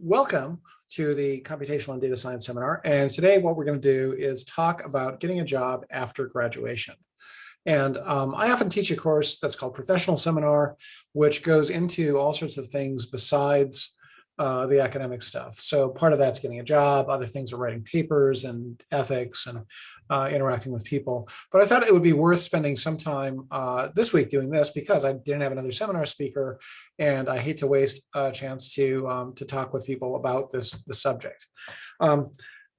Welcome to the Computational and Data Science Seminar. And today what we're going to do is talk about getting a job after graduation. And I often teach a course that's called Professional Seminar, which goes into all sorts of things besides the academic stuff. So part of that's getting a job, other things are writing papers and ethics and interacting with people. But I thought it would be worth spending some time this week doing this because I didn't have another seminar speaker, and I hate to waste a chance to talk with people about this subject.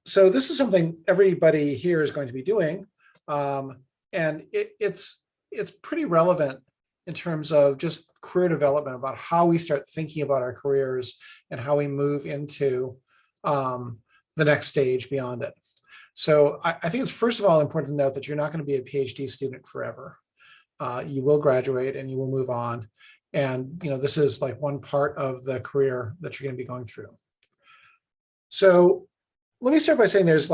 So this is something everybody here is going to be doing, and it's pretty relevant in terms of just career development, about how we start thinking about our careers and how we move into the next stage beyond it. So I think it's first of all important to note that you're not going to be a PhD student forever. You will graduate and you will move on. And this is like one part of the career that you're going to be going through. So let me start by saying there's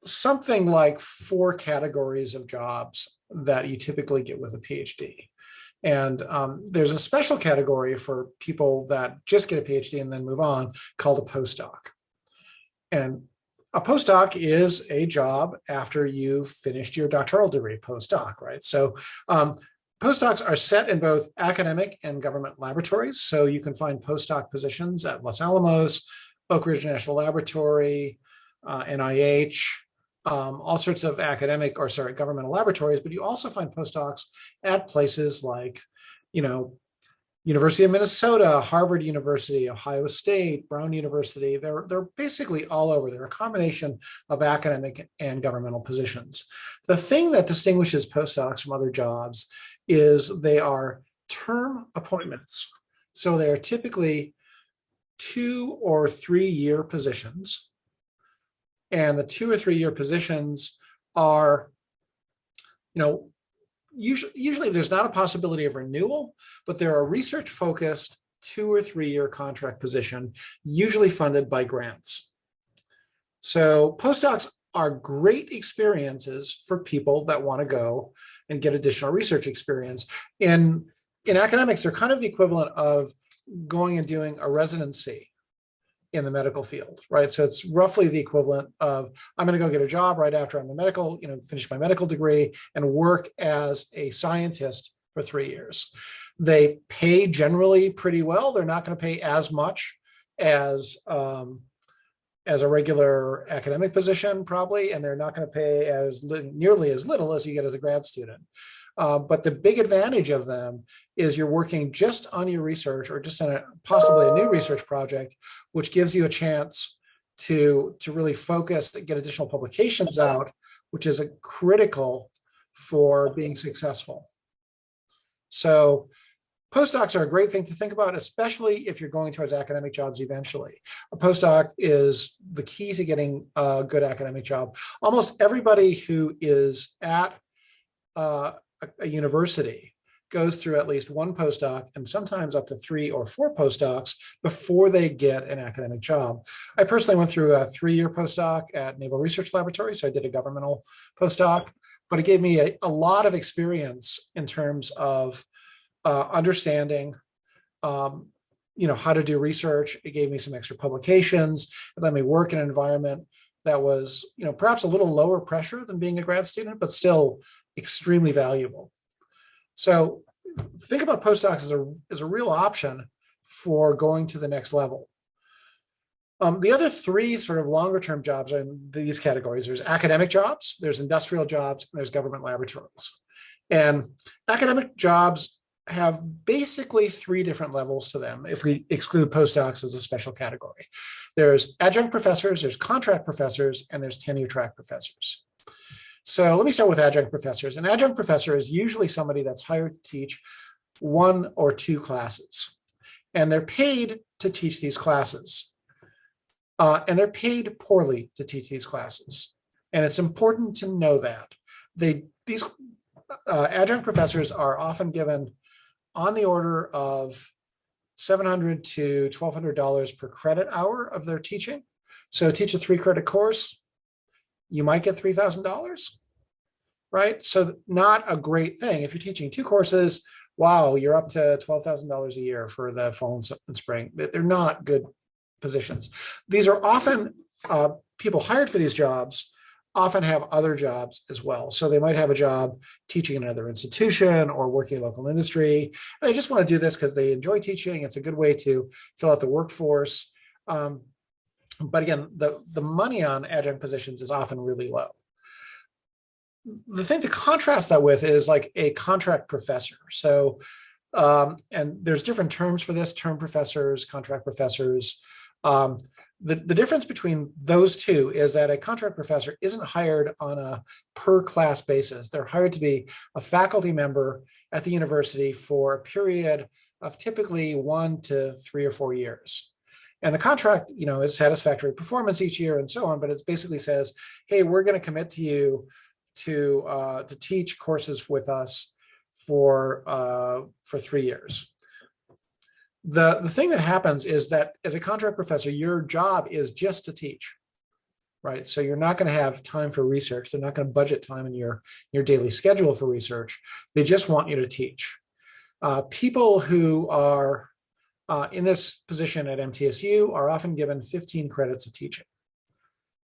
something like 4 categories of jobs that you typically get with a PhD. And there's a special category for people that just get a PhD and then move on called a postdoc. And a postdoc is a job after you've finished your doctoral degree, postdoc, right? So postdocs are set in both academic and government laboratories. So you can find postdoc positions at Los Alamos, Oak Ridge National Laboratory, NIH, all sorts of governmental laboratories, but you also find postdocs at places like, University of Minnesota, Harvard University, Ohio State, Brown University. They're basically all over. They're a combination of academic and governmental positions. The thing that distinguishes postdocs from other jobs is they are term appointments. So they are typically 2 or 3 year positions. And the 2 or 3 year positions are, usually there's not a possibility of renewal, but they're a research focused 2 or 3 year contract position, usually funded by grants. So postdocs are great experiences for people that want to go and get additional research experience. In academics, they're kind of the equivalent of going and doing a residency in the medical field, right? So it's roughly the equivalent of, I'm going to go get a job right after I'm finish my medical degree and work as a scientist for 3 years. They pay generally pretty well. They're not going to pay as much as a regular academic position, probably, and they're not going to pay nearly as little as you get as a grad student. But the big advantage of them is you're working just on your research or just on possibly a new research project, which gives you a chance to really focus and get additional publications out, which is critical for being successful. So postdocs are a great thing to think about, especially if you're going towards academic jobs eventually. A postdoc is the key to getting a good academic job. Almost everybody who is at a university goes through at least 1 postdoc and sometimes up to 3 or 4 postdocs before they get an academic job. I personally went through a 3-year postdoc at Naval Research Laboratory, so I did a governmental postdoc, but it gave me a lot of experience in terms of understanding how to do research. It gave me some extra publications. It let me work in an environment that was perhaps a little lower pressure than being a grad student, but still extremely valuable. So think about postdocs as a real option for going to the next level. The other 3 sort of longer term jobs are in these categories. There's academic jobs, there's industrial jobs, and there's government laboratories. And academic jobs have basically 3 different levels to them if we exclude postdocs as a special category. There's adjunct professors, there's contract professors, and there's tenure track professors. So let me start with adjunct professors. An adjunct professor is usually somebody that's hired to teach 1 or 2 classes, and they're paid to teach these classes. And they're paid poorly to teach these classes. And it's important to know that. These adjunct professors are often given on the order of $700 to $1,200 per credit hour of their teaching. So teach a 3-credit course, you might get $3,000, right? So not a great thing. If you're teaching 2 courses, wow, you're up to $12,000 a year for the fall and spring. They're not good positions. These are often people hired for these jobs often have other jobs as well. So they might have a job teaching in another institution or working in local industry. And they just want to do this because they enjoy teaching. It's a good way to fill out the workforce. But again, the money on adjunct positions is often really low. The thing to contrast that with is like a contract professor. So, and there's different terms for this: term professors, contract professors. The difference between those two is that a contract professor isn't hired on a per class basis. They're hired to be a faculty member at the university for a period of typically 1 to 3 or 4 years. And the contract, is satisfactory performance each year and so on, but it basically says, hey, we're going to commit to you to teach courses with us for 3 years. The thing that happens is that as a contract professor, your job is just to teach, right? So you're not going to have time for research. They're not going to budget time in your daily schedule for research. They just want you to teach. People who are in this position at MTSU are often given 15 credits of teaching.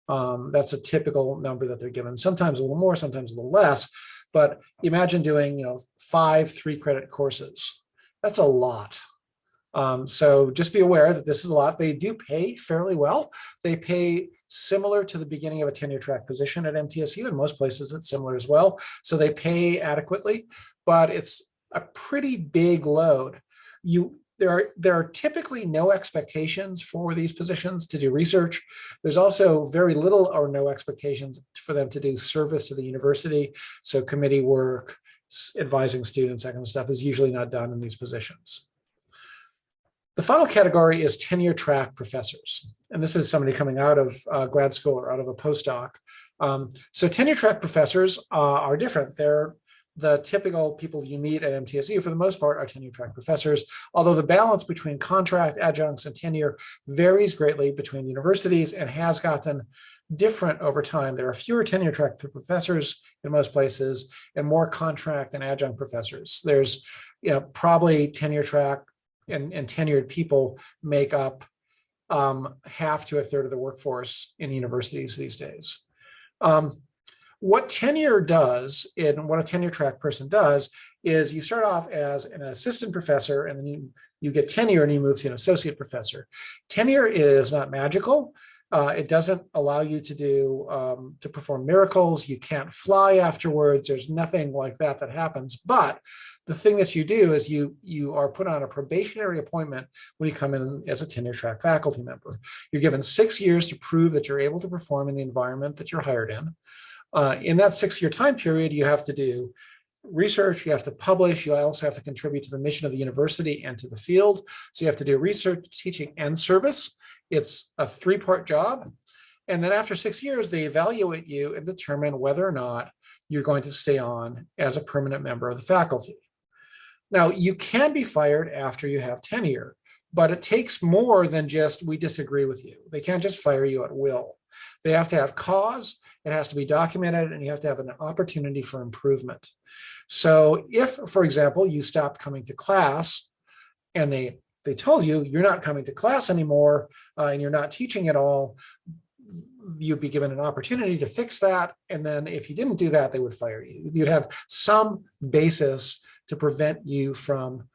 That's a typical number that they're given, sometimes a little more, sometimes a little less. But imagine doing 5 3-credit courses. That's a lot. So just be aware that this is a lot. They do pay fairly well. They pay similar to the beginning of a tenure track position at MTSU. In most places, it's similar as well. So they pay adequately, but it's a pretty big load. There are typically no expectations for these positions to do research. There's also very little or no expectations for them to do service to the university. So committee work, advising students, that kind of stuff is usually not done in these positions. The final category is tenure track professors. And this is somebody coming out of grad school or out of a postdoc. So tenure track professors are different. They're the typical people you meet at MTSU, for the most part, are tenure track professors, although the balance between contract, adjuncts, and tenure varies greatly between universities and has gotten different over time. There are fewer tenure track professors in most places and more contract and adjunct professors. There's probably tenure track and tenured people make up half to a third of the workforce in universities these days. What tenure does, and what a tenure track person does, is you start off as an assistant professor, and then you get tenure and you move to an associate professor. Tenure is not magical. It doesn't allow you to perform miracles. You can't fly afterwards. There's nothing like that happens. But the thing that you do is you are put on a probationary appointment when you come in as a tenure track faculty member. You're given 6 years to prove that you're able to perform in the environment that you're hired in. In that 6-year time period, you have to do research, you have to publish, you also have to contribute to the mission of the university and to the field. So you have to do research, teaching, and service. It's a 3-part job. And then after 6 years, they evaluate you and determine whether or not you're going to stay on as a permanent member of the faculty. Now, you can be fired after you have tenure, but it takes more than just, we disagree with you. They can't just fire you at will. They have to have cause, it has to be documented, and you have to have an opportunity for improvement. So if, for example, you stopped coming to class and they told you you're not coming to class anymore and you're not teaching at all, you'd be given an opportunity to fix that. And then if you didn't do that, they would fire you. You'd have some basis to prevent you from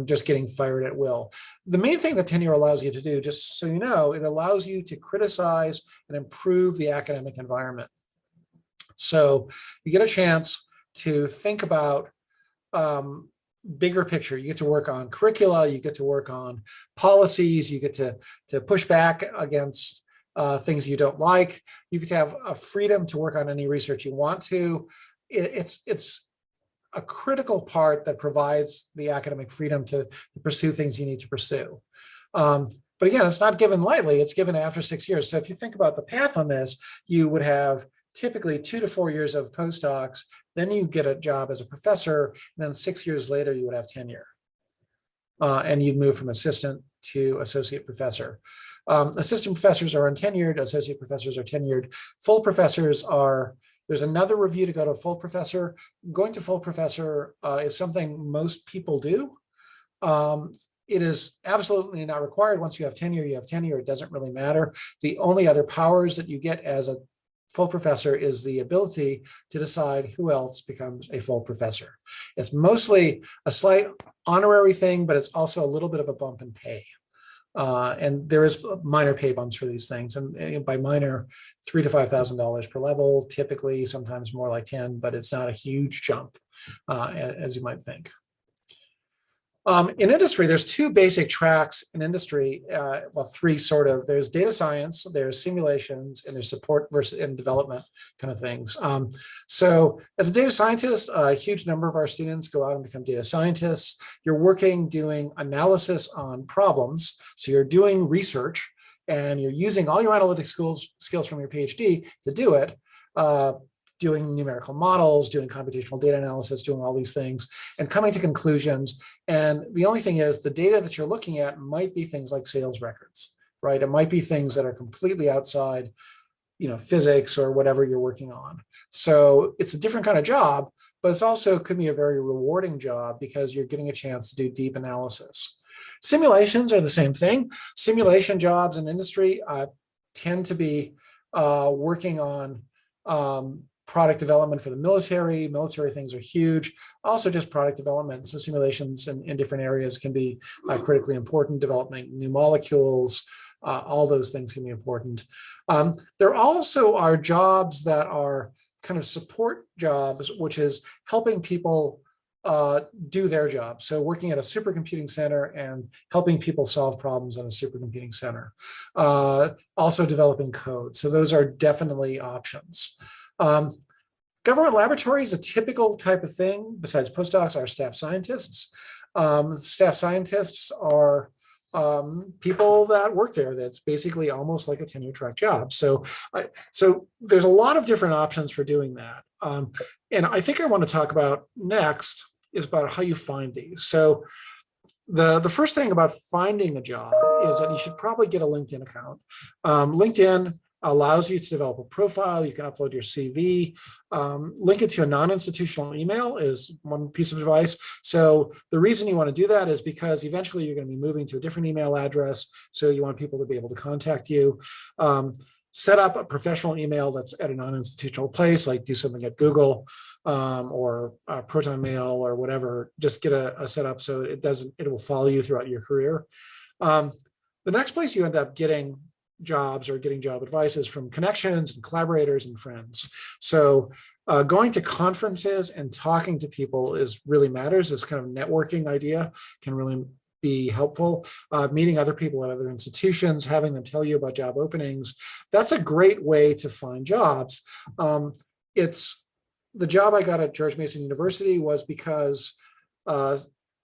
just getting fired at will. The main thing that tenure allows you to do, just so you know, it allows you to criticize and improve the academic environment. So you get a chance to think about bigger picture. You get to work on curricula, you get to work on policies, you get to push back against things you don't like. You get to have a freedom to work on any research you want to. It's a critical part that provides the academic freedom to pursue things you need to pursue. But again, it's not given lightly, it's given after 6 years. So if you think about the path on this, you would have typically 2 to 4 years of postdocs, then you get a job as a professor, and then 6 years later, you would have tenure. And you'd move from assistant to associate professor. Assistant professors are untenured, associate professors are tenured. Full professors are, there's another review to go to full professor. Going to full professor is something most people do. it is absolutely not required. Once you have tenure, you have tenure. It doesn't really matter. The only other powers that you get as a full professor is the ability to decide who else becomes a full professor. It's mostly a slight honorary thing, but it's also a little bit of a bump in pay. And there is minor pay bumps for these things. And by minor, $3,000 to $5,000 per level, typically, sometimes more like 10, but it's not a huge jump, as you might think. In industry, there's two basic tracks in industry, well, three sort of. There's data science, there's simulations, and there's support versus and development kind of things. So as a data scientist, a huge number of our students go out and become data scientists. You're working doing analysis on problems. So you're doing research and you're using all your analytic skills from your PhD to do it. Doing numerical models, doing computational data analysis, doing all these things, and coming to conclusions. And the only thing is the data that you're looking at might be things like sales records, right? It might be things that are completely outside, physics or whatever you're working on. So it's a different kind of job, but it's also could be a very rewarding job because you're getting a chance to do deep analysis. Simulations are the same thing. Simulation jobs in industry tend to be working on product development for the military. Military things are huge. Also just product development. So simulations in different areas can be critically important. Developing new molecules, all those things can be important. There also are jobs that are kind of support jobs, which is helping people do their job. So working at a supercomputing center and helping people solve problems in a supercomputing center. Also developing code. So those are definitely options. Government laboratories, a typical type of thing, besides postdocs, are staff scientists. Staff scientists are people that work there. That's basically almost like a tenure track job. So there's a lot of different options for doing that. And I think I want to talk about next is about how you find these. So the first thing about finding a job is that you should probably get a LinkedIn account. LinkedIn allows you to develop a profile. You can upload your CV. Link it to a non-institutional email is one piece of advice. So the reason you want to do that is because eventually you're going to be moving to a different email address. So you want people to be able to contact you. Set up a professional email that's at a non-institutional place, like do something at Google or Proton Mail or whatever. Just get a setup so it will follow you throughout your career. The next place you end up getting jobs or getting job advice is from connections and collaborators and friends. So going to conferences and talking to people really matters. This kind of networking idea can really be helpful. Meeting other people at other institutions, having them tell you about job openings. That's a great way to find jobs. It's the job I got at George Mason University was because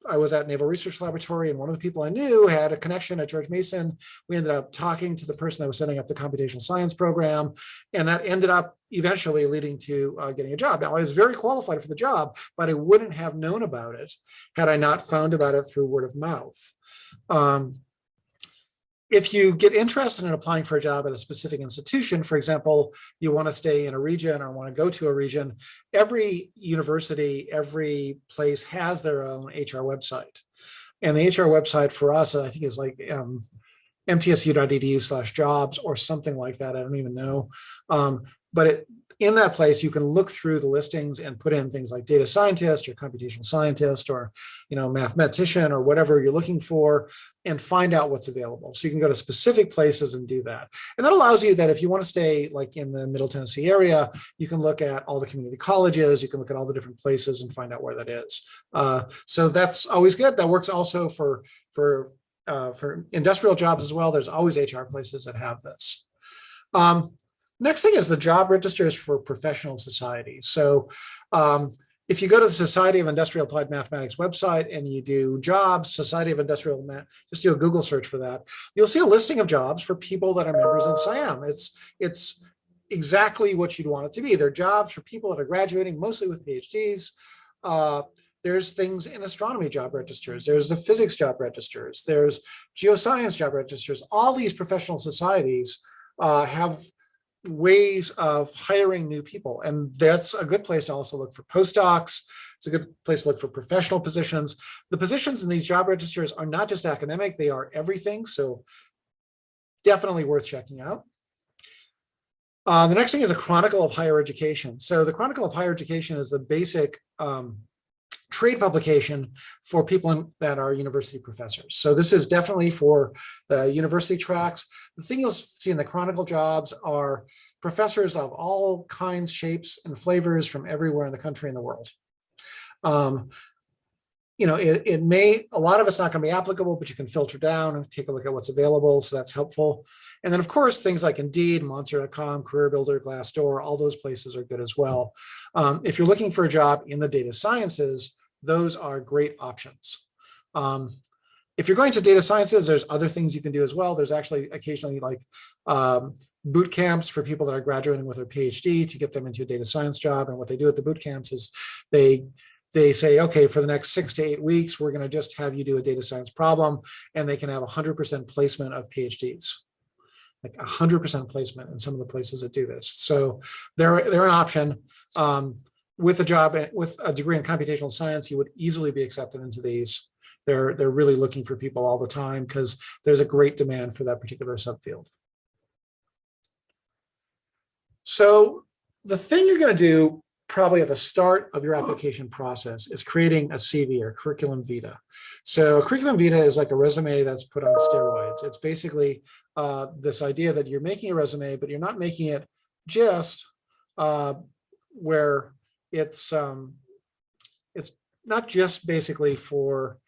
I was at Naval Research Laboratory, and one of the people I knew had a connection at George Mason. We ended up talking to the person that was setting up the computational science program, and that ended up eventually leading to getting a job. Now, I was very qualified for the job, but I wouldn't have known about it had I not found about it through word of mouth. If you get interested in applying for a job at a specific institution, for example, you want to stay in a region or want to go to a region, every university, every place has their own HR website. And the HR website for us, I think is like mtsu.edu/jobs or something like that. I don't even know. But in that place, you can look through the listings and put in things like data scientist or computational scientist or mathematician or whatever you're looking for and find out what's available. So you can go to specific places and do that. And that allows you that if you want to stay like in the Middle Tennessee area, you can look at all the community colleges, you can look at all the different places and find out where that is. So that's always good. That works also for industrial jobs as well. There's always HR places that have this. Next thing is the job registers for professional societies. So if you go to the Society of Industrial Applied Mathematics website and you do jobs, Society of Industrial Math, just do a Google search for that, you'll see a listing of jobs for people that are members of SIAM. It's exactly what you'd want it to be. They're jobs for people that are graduating, mostly with PhDs. There's things in astronomy job registers. There's the physics job registers. There's geoscience job registers. All these professional societies have ways of hiring new people. And that's a good place to also look for postdocs. It's a good place to look for professional positions. The positions in these job registers are not just academic, they are everything. So definitely worth checking out. The next thing is a Chronicle of Higher Education. So the Chronicle of Higher Education is the basic trade publication for people that are university professors. So this is definitely for the university tracks. The thing you'll see in the Chronicle jobs are professors of all kinds, shapes, and flavors from everywhere in the country and the world. It may, a lot of it's not going to be applicable, but you can filter down and take a look at what's available. So that's helpful. And then of course, things like Indeed, Monster.com, Career Builder, Glassdoor, all those places are good as well. If you're looking for a job in the data sciences, those are great options. If you're going to data sciences, there's other things you can do as well. There's actually occasionally like boot camps for people that are graduating with their PhD to get them into a data science job. And what they do at the boot camps is they say, okay, for the next 6 to 8 weeks, we're going to just have you do a data science problem, and they can have 100% placement of PhDs, like 100% placement in some of the places that do this. So they're an option. With a job with a degree in computational science, you would easily be accepted into these. They're really looking for people all the time because there's a great demand for that particular subfield. So the thing you're going to do probably at the start of your application process is creating a CV or curriculum vitae. So a curriculum vitae is like a resume that's put on steroids. It's basically this idea that you're making a resume, but you're not making it just where it's not just basically for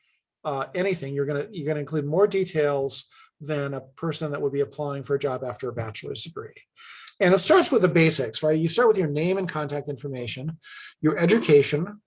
anything. You're gonna include more details than a person that would be applying for a job after a bachelor's degree. And it starts with the basics, right? You start with your name and contact information, your education,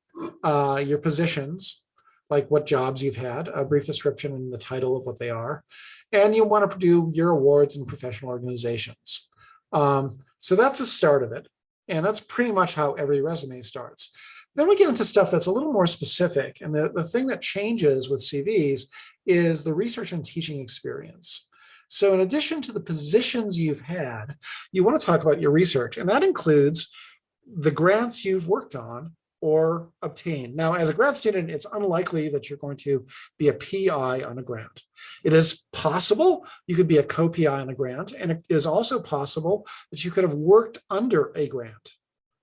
your positions, like what jobs you've had, a brief description and the title of what they are. And you want to do your awards and professional organizations. So that's the start of it. And that's pretty much how every resume starts. Then we get into stuff that's a little more specific. And the thing that changes with CVs is the research and teaching experience. So in addition to the positions you've had, you want to talk about your research, and that includes the grants you've worked on or obtained. Now, as a grad student, it's unlikely that you're going to be a PI on a grant. It is possible you could be a co-PI on a grant, and it is also possible that you could have worked under a grant,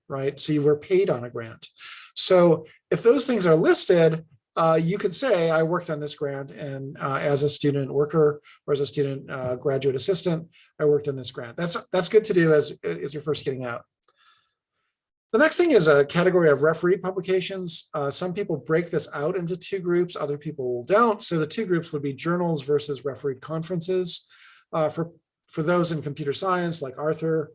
right? So you were paid on a grant. So if those things are listed, you could say, I worked on this grant, and as a student worker or as a student graduate assistant, I worked on this grant. That's good to do as you're first getting out. The next thing is a category of refereed publications. Some people break this out into two groups, other people don't. So the two groups would be journals versus refereed conferences. For those in computer science, like Arthur,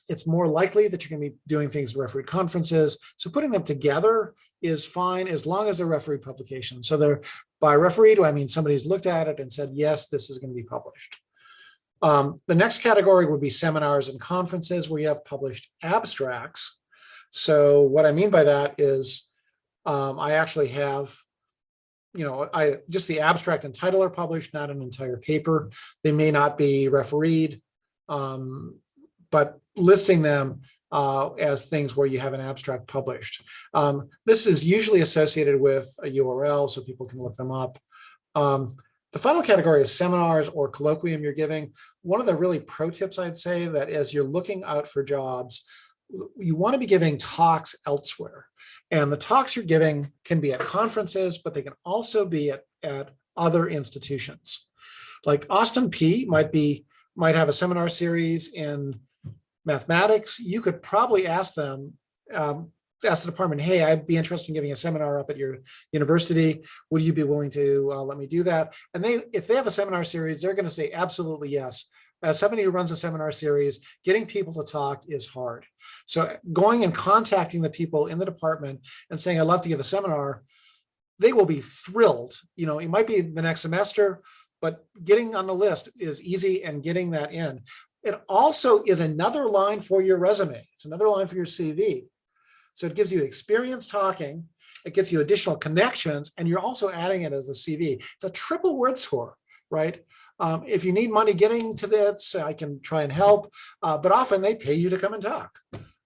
it's more likely that you're going to be doing things with refereed conferences. So putting them together is fine as long as they're refereed publications. So they're by refereed, I mean somebody's looked at it and said, yes, this is going to be published. The next category would be seminars and conferences where you have published abstracts. So what I mean by that is I actually have, just the abstract and title are published, not an entire paper. They may not be refereed, but listing them as things where you have an abstract published. This is usually associated with a URL so people can look them up. The final category is seminars or colloquium you're giving. One of the really pro tips I'd say that as you're looking out for jobs, you want to be giving talks elsewhere. And the talks you're giving can be at conferences, but they can also be at other institutions. Like Austin P might have a seminar series in mathematics. You could probably ask them, ask the department, hey, I'd be interested in giving a seminar up at your university. Would you be willing to let me do that? And if they have a seminar series, they're going to say absolutely yes. As somebody who runs a seminar series, getting people to talk is hard. So going and contacting the people in the department and saying, I'd love to give a seminar, they will be thrilled. It might be the next semester, but getting on the list is easy, and getting that in. It also is another line for your resume. It's another line for your CV. So it gives you experience talking, it gives you additional connections, and you're also adding it as a CV. It's a triple word score, right? If you need money getting to this, I can try and help, but often they pay you to come and talk.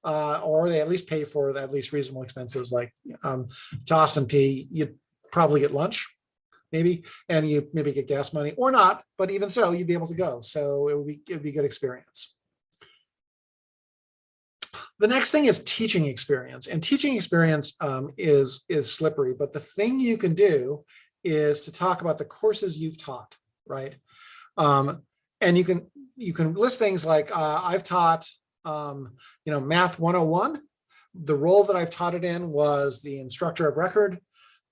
or they at least pay for at least reasonable expenses, like to Austin P, you'd probably get lunch, maybe, and you maybe get gas money or not, but even so, you'd be able to go. So it would be a good experience. The next thing is teaching experience, and teaching experience is slippery, but the thing you can do is to talk about the courses you've taught, right? And you can list things like I've taught, Math 101. The role that I've taught it in was the instructor of record,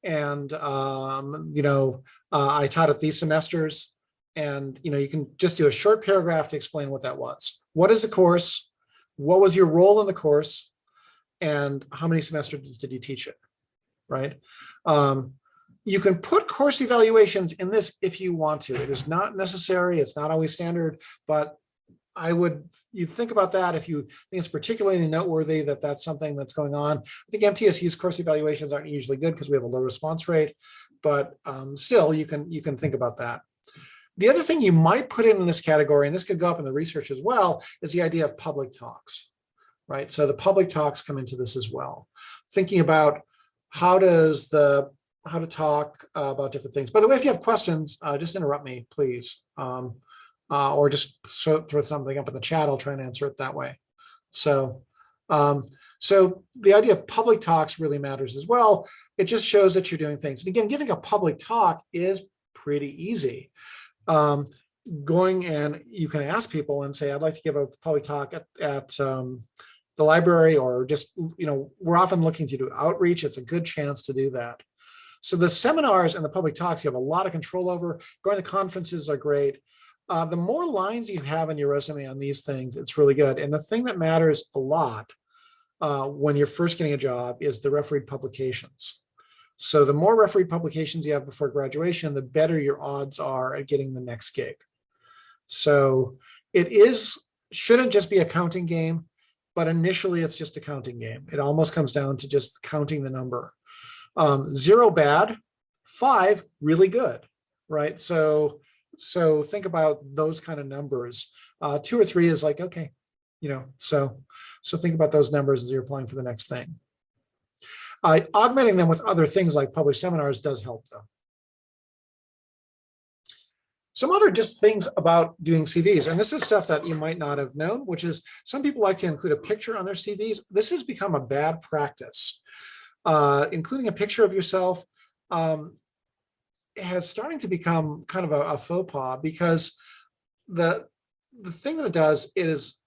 and I taught it these semesters, and you can just do a short paragraph to explain what that was. What is the course? What was your role in the course? And how many semesters did you teach it, right? You can put course evaluations in this if you want to. It is not necessary. It's not always standard, but you think about that if you think it's particularly noteworthy that that's something that's going on. I think MTSU's course evaluations aren't usually good because we have a low response rate, but still you can think about that. The other thing you might put in this category, and this could go up in the research as well, is the idea of public talks, right? So the public talks come into this as well. Thinking about how to talk about different things. By the way, if you have questions, just interrupt me, please. Or just throw something up in the chat. I'll try and answer it that way. So the idea of public talks really matters as well. It just shows that you're doing things. And again, giving a public talk is pretty easy. Going and you can ask people and say, I'd like to give a public talk at the library, or just, we're often looking to do outreach. It's a good chance to do that. So the seminars and the public talks, you have a lot of control over. Going to conferences are great. The more lines you have in your resume on these things, it's really good. And the thing that matters a lot when you're first getting a job is the refereed publications. So the more refereed publications you have before graduation, the better your odds are at getting the next gig. So shouldn't just be a counting game, but initially it's just a counting game. It almost comes down to just counting the number. 0 bad, 5 really good, right? So think about those kind of numbers. 2 or 3 is like, okay, so think about those numbers as you're applying for the next thing. Augmenting them with other things like published seminars does help though. Some other just things about doing CVs, and this is stuff that you might not have known, which is some people like to include a picture on their CVs. This has become a bad practice. Including a picture of yourself has starting to become kind of a faux pas, because the thing that it does is,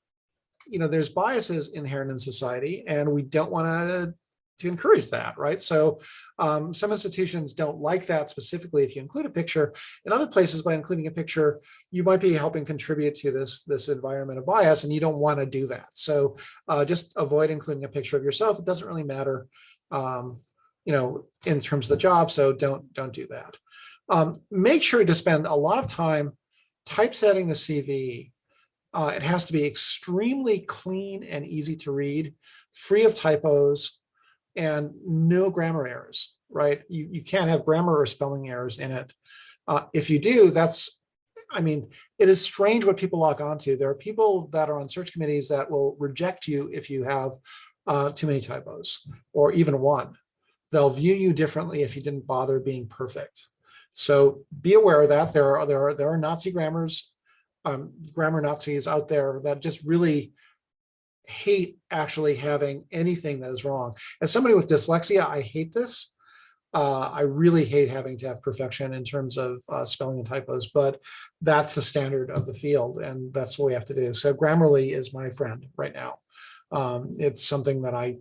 there's biases inherent in society, and we don't want to encourage that, right? So some institutions don't like that specifically if you include a picture. In other places, by including a picture, you might be helping contribute to this environment of bias, and you don't want to do that. So just avoid including a picture of yourself. It doesn't really matter, in terms of the job, so don't do that. Make sure to spend a lot of time typesetting the CV. It has to be extremely clean and easy to read, free of typos, and no grammar errors, right? You can't have grammar or spelling errors in it. If you do, it is strange what people lock onto. There are people that are on search committees that will reject you if you have too many typos, or even one. They'll view you differently if you didn't bother being perfect. So be aware of that. There are Nazi grammar Nazis out there that just really hate actually having anything that is wrong. As somebody with dyslexia, I hate this. I really hate having to have perfection in terms of spelling and typos, but that's the standard of the field, and that's what we have to do. So Grammarly is my friend right now. It's something that I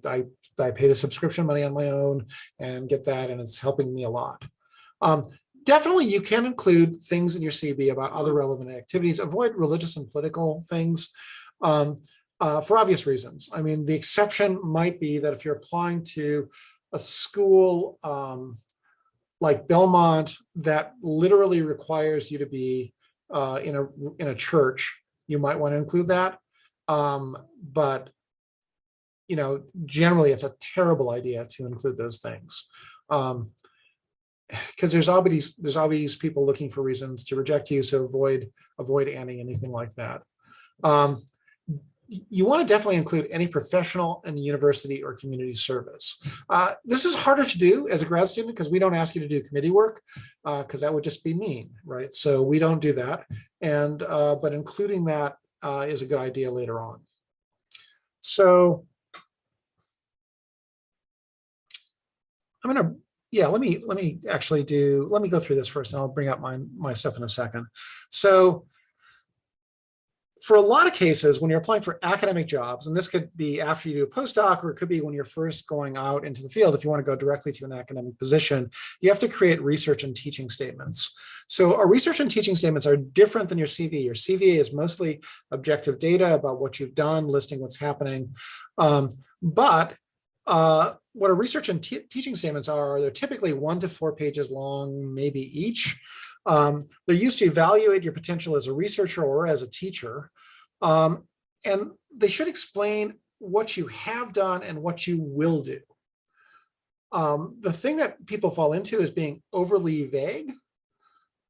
pay the subscription money on my own and get that, and it's helping me a lot. Definitely, you can include things in your CV about other relevant activities. Avoid religious and political things for obvious reasons. The exception might be that if you're applying to a school like Belmont that literally requires you to be in a church, you might want to include that. But generally, it's a terrible idea to include those things. Because there's always people looking for reasons to reject you, so avoid adding anything like that. you want to definitely include any professional and university or community service. This is harder to do as a grad student because we don't ask you to do committee work because that would just be mean, right? So we don't do that. And but including that is a good idea later on. So I'm going to, yeah, let me go through this first and I'll bring up my stuff in a second. So for a lot of cases, when you're applying for academic jobs, and this could be after you do a postdoc, or it could be when you're first going out into the field, if you want to go directly to an academic position, you have to create research and teaching statements. So our research and teaching statements are different than your CV. Your CV is mostly objective data about what you've done, listing what's happening. But what our research and teaching statements are, they're typically 1 to 4 pages long, maybe each. They're used to evaluate your potential as a researcher or as a teacher. And they should explain what you have done and what you will do. The thing that people fall into is being overly vague.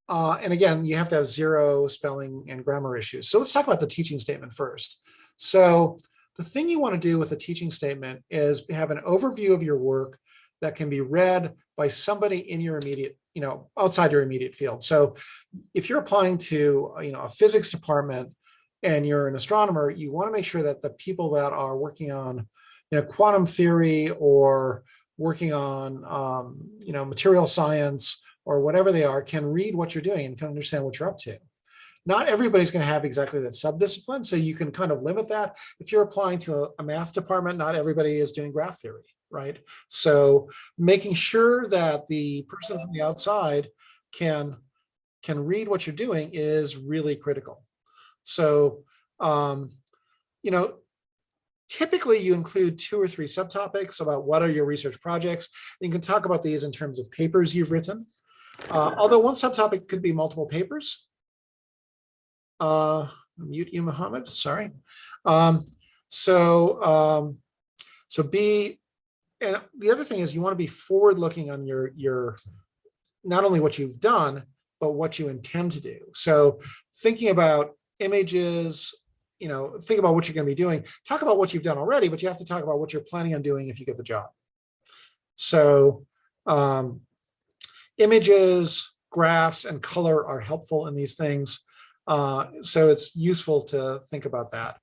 And again, you have to have 0 spelling and grammar issues. So let's talk about the teaching statement first. So the thing you want to do with a teaching statement is have an overview of your work that can be read by somebody in your immediate, outside your immediate field. So if you're applying to, a physics department and you're an astronomer, you want to make sure that the people that are working on, quantum theory or working on, material science or whatever they are can read what you're doing and can understand what you're up to. Not everybody's going to have exactly that subdiscipline, so you can kind of limit that. If you're applying to a math department, not everybody is doing graph theory, right? So making sure that the person from the outside can read what you're doing is really critical. So, typically you include 2 or 3 subtopics about what are your research projects. You can talk about these in terms of papers you've written. Although one subtopic could be multiple papers. Mute you, Mohammed, sorry. So be, and the other thing is you want to be forward looking on your not only what you've done, but what you intend to do. So thinking about images, think about what you're going to be doing, talk about what you've done already, but you have to talk about what you're planning on doing if you get the job. So images, graphs, and color are helpful in these things. So it's useful to think about that.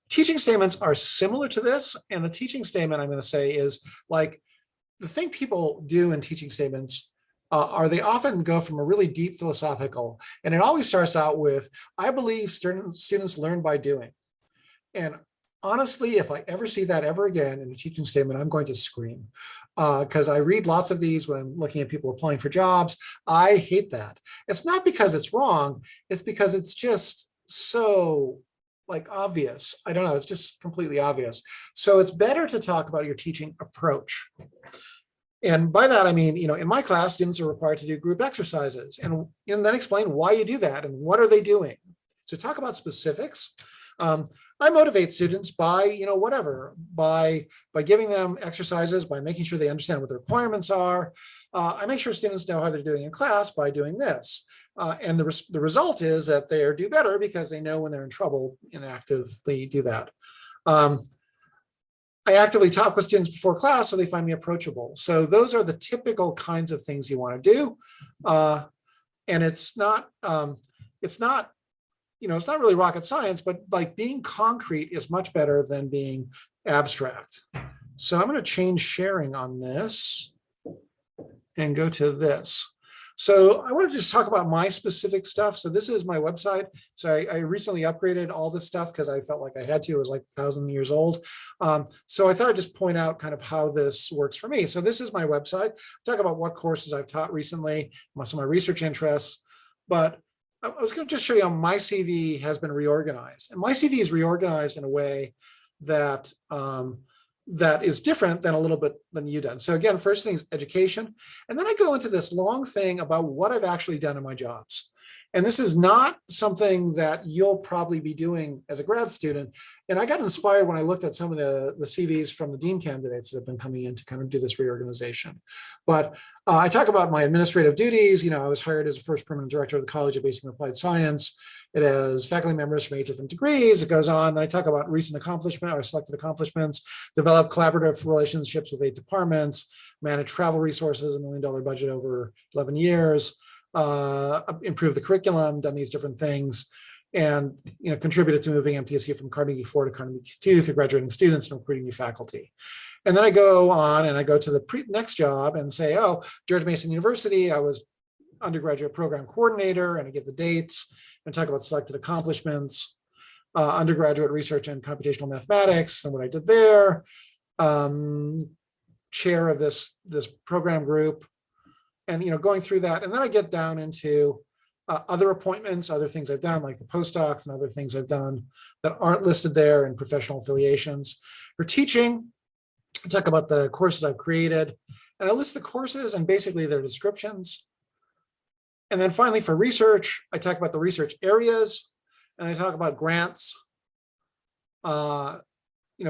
Teaching statements are similar to this, and the teaching statement I'm going to say is like the thing people do in teaching statements are they often go from a really deep philosophical, and it always starts out with, I believe students learn by doing. And honestly, if I ever see that ever again in a teaching statement, I'm going to scream because I read lots of these when I'm looking at people applying for jobs. I hate that. It's not because it's wrong. It's because it's just so obvious. I don't know. It's just completely obvious. So it's better to talk about your teaching approach. And by that, I mean, in my class, students are required to do group exercises and then explain why you do that and what are they doing. So talk about specifics. I motivate students by, by giving them exercises, by making sure they understand what the requirements are. I make sure students know how they're doing in class by doing this. And the result is that they do better because they know when they're in trouble and actively do that. I actively talk with students before class so they find me approachable. So those are the typical kinds of things you want to do. And it's not really rocket science, but being concrete is much better than being abstract. So I'm going to change sharing on this and go to this. So I want to just talk about my specific stuff. So this is my website. So I recently upgraded all this stuff because I felt like I had to. It was like 1,000 years old. So I thought I'd just point out kind of how this works for me. So this is my website. Talk about what courses I've taught recently, some of my research interests. But I was going to just show you how my CV has been reorganized. And my CV is reorganized in a way that that is different than a little bit than you've done. So again, first thing is education. And then I go into this long thing about what I've actually done in my jobs. And this is not something that you'll probably be doing as a grad student. And I got inspired when I looked at some of the CVs from the dean candidates that have been coming in to kind of do this reorganization. But I talk about my administrative duties. I was hired as a first permanent director of the College of Basic and Applied Science. It has faculty members from 8 different degrees. It goes on. Then I talk about recent accomplishment or selected accomplishments, develop collaborative relationships with 8 departments, manage travel resources, $1 million budget over 11 years, improve the curriculum, done these different things, and contributed to moving MTSU from Carnegie 4 to Carnegie 2 through graduating students and recruiting new faculty. And then I go on and I go to the next job and say, oh, George Mason University, I was undergraduate program coordinator, and I give the dates and talk about selected accomplishments, undergraduate research in computational mathematics and what I did there, chair of this program group, and going through that. And then I get down into other appointments, other things I've done, like the postdocs and other things I've done that aren't listed there, and professional affiliations. For teaching, I talk about the courses I've created, and I list the courses and basically their descriptions. And then finally, for research, I talk about the research areas, and I talk about grants,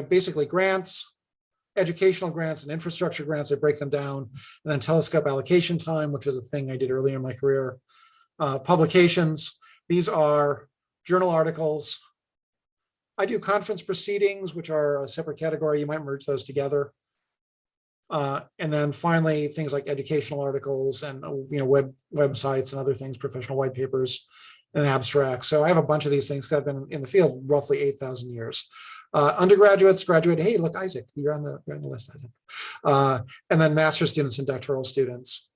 basically grants, educational grants and infrastructure grants. I break them down. And then telescope allocation time, which was a thing I did earlier in my career. Publications, these are journal articles. I do conference proceedings, which are a separate category. You might merge those together. And then finally, things like educational articles and websites and other things, professional white papers and abstracts. So I have a bunch of these things because I've been in the field roughly 8,000 years. Undergraduates, graduate. Hey, look, Isaac, you're on the list, Isaac. And then master's students and doctoral students.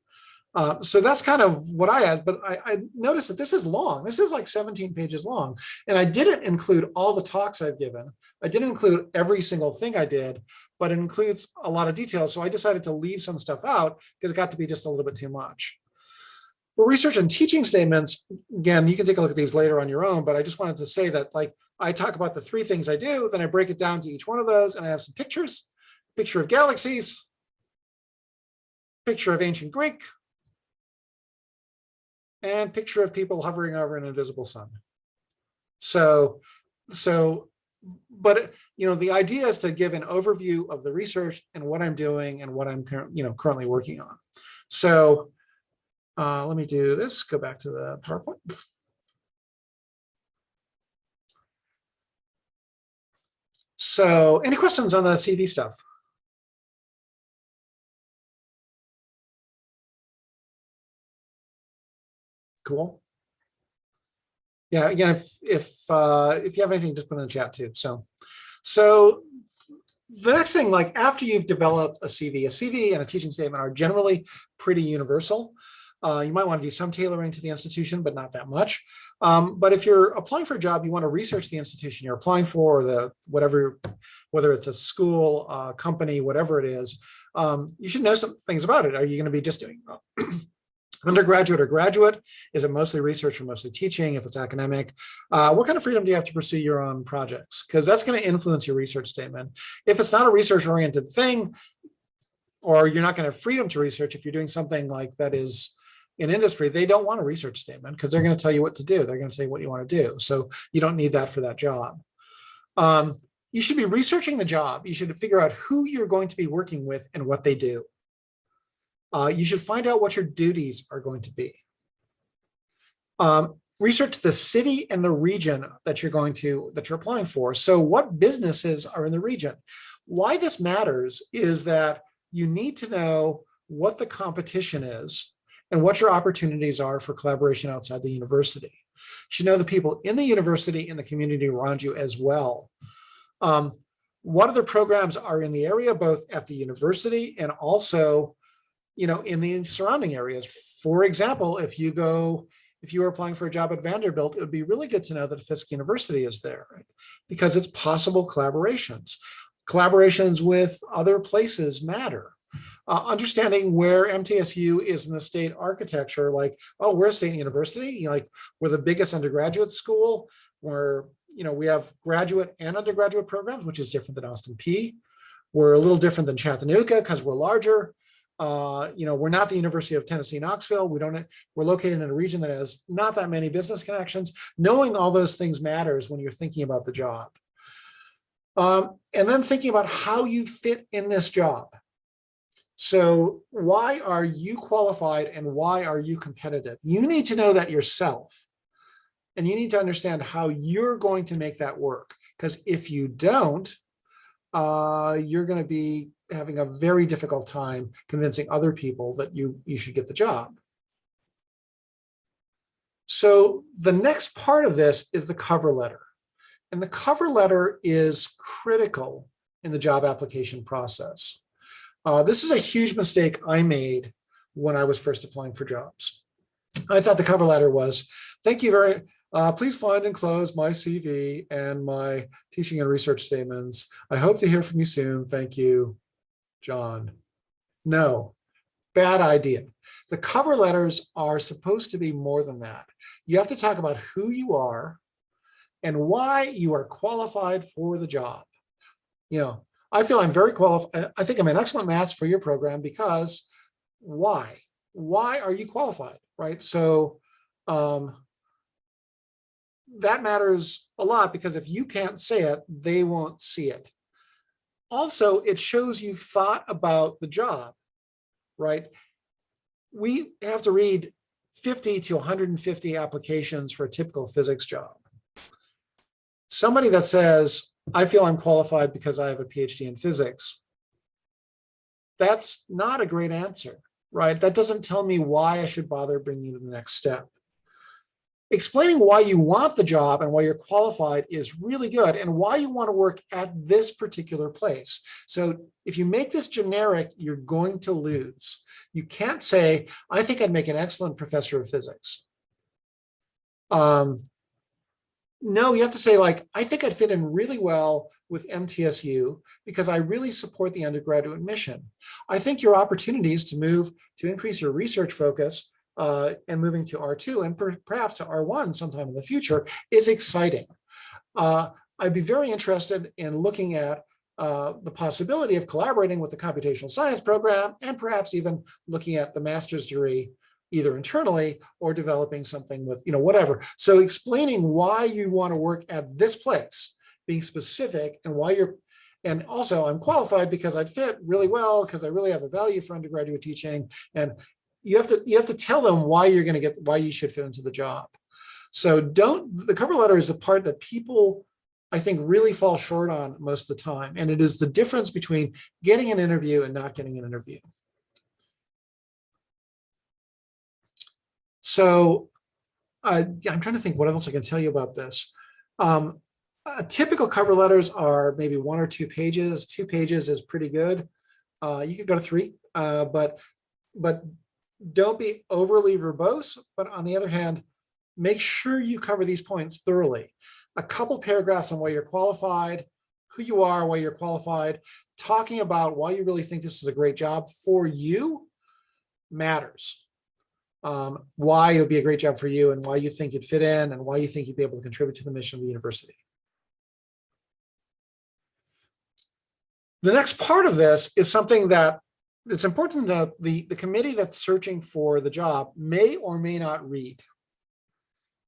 So that's kind of what I had, but I noticed that this is long. This is like 17 pages long. And I didn't include all the talks I've given. I didn't include every single thing I did, but it includes a lot of details. So I decided to leave some stuff out because it got to be just a little bit too much. For research and teaching statements, again, you can take a look at these later on your own, but I just wanted to say that I talk about the 3 things I do, then I break it down to each one of those, and I have some pictures, picture of galaxies, picture of ancient Greek, and picture of people hovering over an invisible sun. But the idea is to give an overview of the research and what I'm doing and what I'm currently working on. So let me do this, go back to the PowerPoint. So any questions on the CV stuff? Cool. Yeah, again, if you have anything, just put in the chat too. So the next thing, like after you've developed a CV and a teaching statement are generally pretty universal. You might want to do some tailoring to the institution, but not that much. But if you're applying for a job, you want to research the institution you're applying for, whether it's a school, company, whatever it is. You should know some things about it. Are you going to be just doing undergraduate or graduate? Is it mostly research or mostly teaching? If it's academic, what kind of freedom do you have to pursue your own projects? Because that's going to influence your research statement. If it's not a research-oriented thing, or you're not going to have freedom to research, if you're doing something like that is in industry, they don't want a research statement because they're going to tell you what to do. They're going to tell you what you want to do. So you don't need that for that job. You should be researching the job. You should figure out who you're going to be working with and what they do. You should find out what your duties are going to be. Research the city and the region that you're applying for. So what businesses are in the region? Why this matters is that you need to know what the competition is and what your opportunities are for collaboration outside the university. You should know the people in the university and the community around you as well. What other programs are in the area, both at the university and also in the surrounding areas. For example, if you were applying for a job at Vanderbilt, it would be really good to know that Fisk University is there, right? Because it's possible collaborations. Collaborations with other places matter. Understanding where MTSU is in the state architecture, like, oh, we're a state university, we're the biggest undergraduate school, we have graduate and undergraduate programs, which is different than Austin Peay. We're a little different than Chattanooga because we're larger. We're not the University of Tennessee, Knoxville. We're located in a region that has not that many business connections. Knowing all those things matters when you're thinking about the job. And then thinking about how you fit in this job. So why are you qualified and why are you competitive? You need to know that yourself. And you need to understand how you're going to make that work. Because if you don't, you're going to be having a very difficult time convincing other people that you should get the job. So the next part of this is the cover letter. And the cover letter is critical in the job application process. This is a huge mistake I made when I was first applying for jobs. I thought the cover letter was, thank you very please find and close my CV and my teaching and research statements. I hope to hear from you soon. Thank you, John. No, bad idea. The cover letters are supposed to be more than that. You have to talk about who you are and why you are qualified for the job. You know, I feel I'm very qualified. I think I'm an excellent match for your program because why? Why are you qualified, right? So that matters a lot because if you can't say it, they won't see it. Also, it shows you thought about the job, right? We have to read 50 to 150 applications for a typical physics job. Somebody that says, I feel I'm qualified because I have a PhD in physics, that's not a great answer, right? That doesn't tell me why I should bother bringing you to the next step. Explaining why you want the job and why you're qualified is really good, and why you want to work at this particular place. So if you make this generic, you're going to lose. You can't say, I think I'd make an excellent professor of physics. No, you have to say, like, I think I'd fit in really well with MTSU because I really support the undergraduate mission. I think your opportunities to move to increase your research focus and moving to R2 and perhaps to R1 sometime in the future is exciting. I'd be very interested in looking at the possibility of collaborating with the computational science program and perhaps even looking at the master's degree either internally or developing something with, whatever. So explaining why you want to work at this place, being specific, and why and also I'm qualified because I'd fit really well because I really have a value for undergraduate teaching. And you have to tell them why you should fit into the job. So the cover letter is the part that people, I think, really fall short on most of the time. And it is the difference between getting an interview and not getting an interview. So I'm trying to think what else I can tell you about this. Typical cover letters are maybe 1 or 2 pages. 2 pages is pretty good. You could go to 3, but don't be overly verbose. But on the other hand, make sure you cover these points thoroughly. A couple paragraphs on why you're qualified, who you are, why you're qualified, talking about why you really think this is a great job for you matters. Why it would be a great job for you and why you think you'd fit in and why you think you'd be able to contribute to the mission of the university. The next part of this is something that it's important that the committee that's searching for the job may or may not read.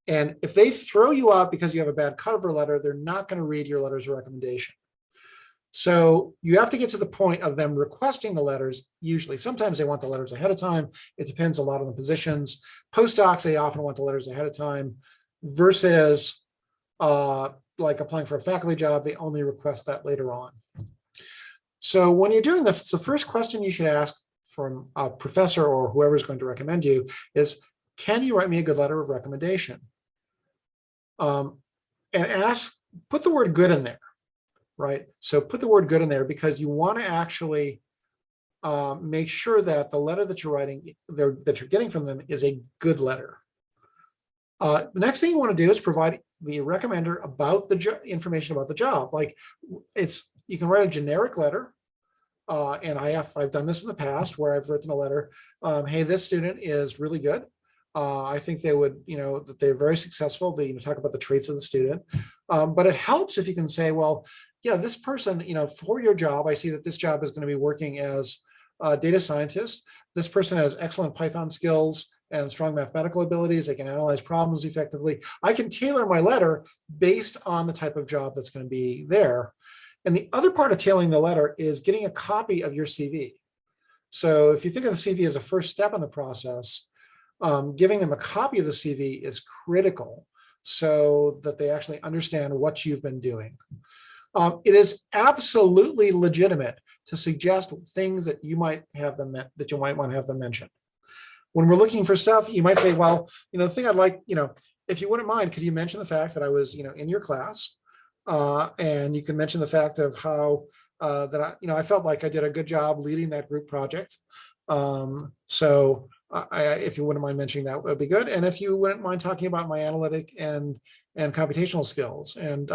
And if they throw you out because you have a bad cover letter, they're not going to read your letters of recommendation. So you have to get to the point of them requesting the letters. Usually, sometimes they want the letters ahead of time. It depends a lot on the positions. Postdocs, they often want the letters ahead of time versus like applying for a faculty job, they only request that later on. So when you're doing this, the first question you should ask from a professor or whoever's going to recommend you is, can you write me a good letter of recommendation? And put the word good in there. Right. So put the word good in there because you want to actually make sure that the letter that you're writing, that you're getting from them is a good letter. The next thing you want to do is provide the recommender about the information about the job. Like you can write a generic letter. And I've done this in the past where I've written a letter. Hey, this student is really good. I think they would, that they're very successful. They talk about the traits of the student. But it helps if you can say, well, yeah, this person, for your job, I see that this job is going to be working as a data scientist. This person has excellent Python skills and strong mathematical abilities. They can analyze problems effectively. I can tailor my letter based on the type of job that's going to be there. And the other part of tailoring the letter is getting a copy of your CV. So if you think of the CV as a first step in the process, giving them a copy of the CV is critical so that they actually understand what you've been doing. It is absolutely legitimate to suggest things that you might have them that you might want to have them mention. When we're looking for stuff, you might say, well, the thing I'd like, if you wouldn't mind, could you mention the fact that I was, in your class? And you can mention the fact of how that I felt like I did a good job leading that group project. So if you wouldn't mind mentioning that, would be good. And if you wouldn't mind talking about my analytic and computational skills, and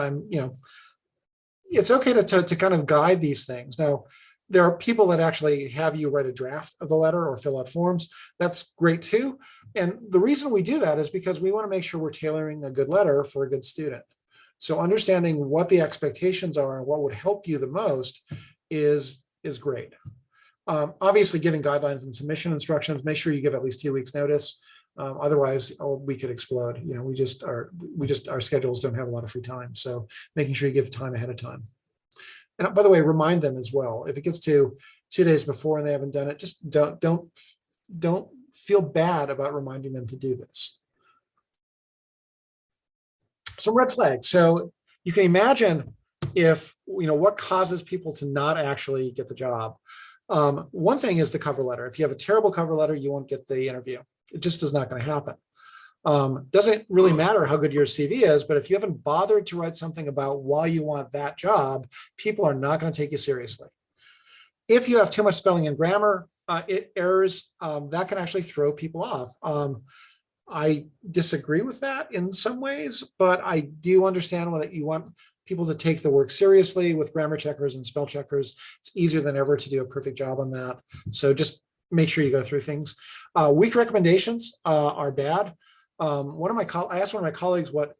it's okay to kind of guide these things. Now, there are people that actually have you write a draft of the letter or fill out forms. That's great too. And the reason we do that is because we want to make sure we're tailoring a good letter for a good student. So understanding what the expectations are and what would help you the most is great. Obviously, giving guidelines and submission instructions, make sure you give at least 2 weeks notice. Otherwise, we could explode. Our schedules don't have a lot of free time. So making sure you give time ahead of time. And by the way, remind them as well. If it gets to 2 days before and they haven't done it, just don't feel bad about reminding them to do this. Some red flags. So you can imagine if, what causes people to not actually get the job. One thing is the cover letter. If you have a terrible cover letter, you won't get the interview. It just is not going to happen. Doesn't really matter how good your CV is, but if you haven't bothered to write something about why you want that job, people are not going to take you seriously. If you have too much spelling and grammar errors, that can actually throw people off. I disagree with that in some ways, but I do understand that you want people to take the work seriously with grammar checkers and spell checkers. It's easier than ever to do a perfect job on that. So just make sure you go through things. Weak recommendations are bad. I asked one of my colleagues what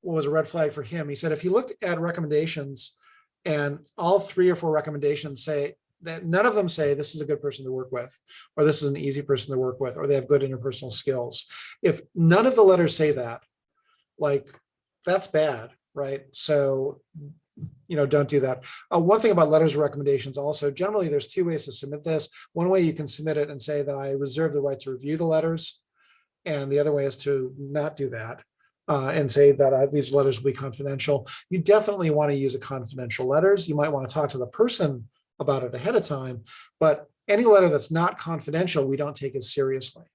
was a red flag for him. He said if he looked at recommendations and all 3 or 4 recommendations say that none of them say this is a good person to work with, or this is an easy person to work with, or they have good interpersonal skills. If none of the letters say that, that's bad, right? So, don't do that. One thing about letters of recommendations also, generally there's 2 ways to submit this. One way you can submit it and say that I reserve the right to review the letters. And the other way is to not do that and say that these letters will be confidential. You definitely want to use a confidential letters. You might want to talk to the person about it ahead of time, but any letter that's not confidential, we don't take as seriously,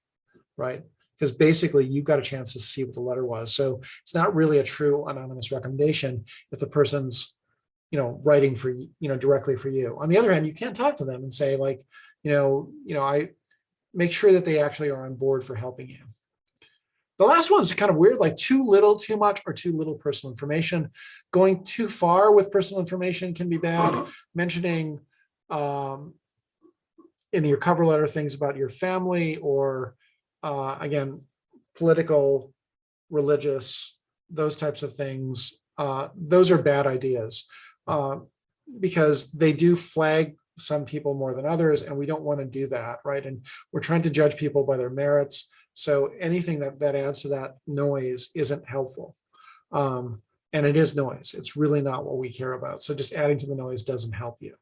right? Because basically you've got a chance to see what the letter was. So it's not really a true anonymous recommendation if the person's, writing for, directly for you. On the other hand, you can't talk to them and say I make sure that they actually are on board for helping you. The last one's kind of weird, like too little, too much, or too little personal information. Going too far with personal information can be bad. Mentioning in your cover letter things about your family or, again, political, religious, those types of things. Those are bad ideas because they do flag some people more than others, and we don't want to do that, right? And we're trying to judge people by their merits. So anything that adds to that noise isn't helpful. And it is noise. It's really not what we care about. So just adding to the noise doesn't help you.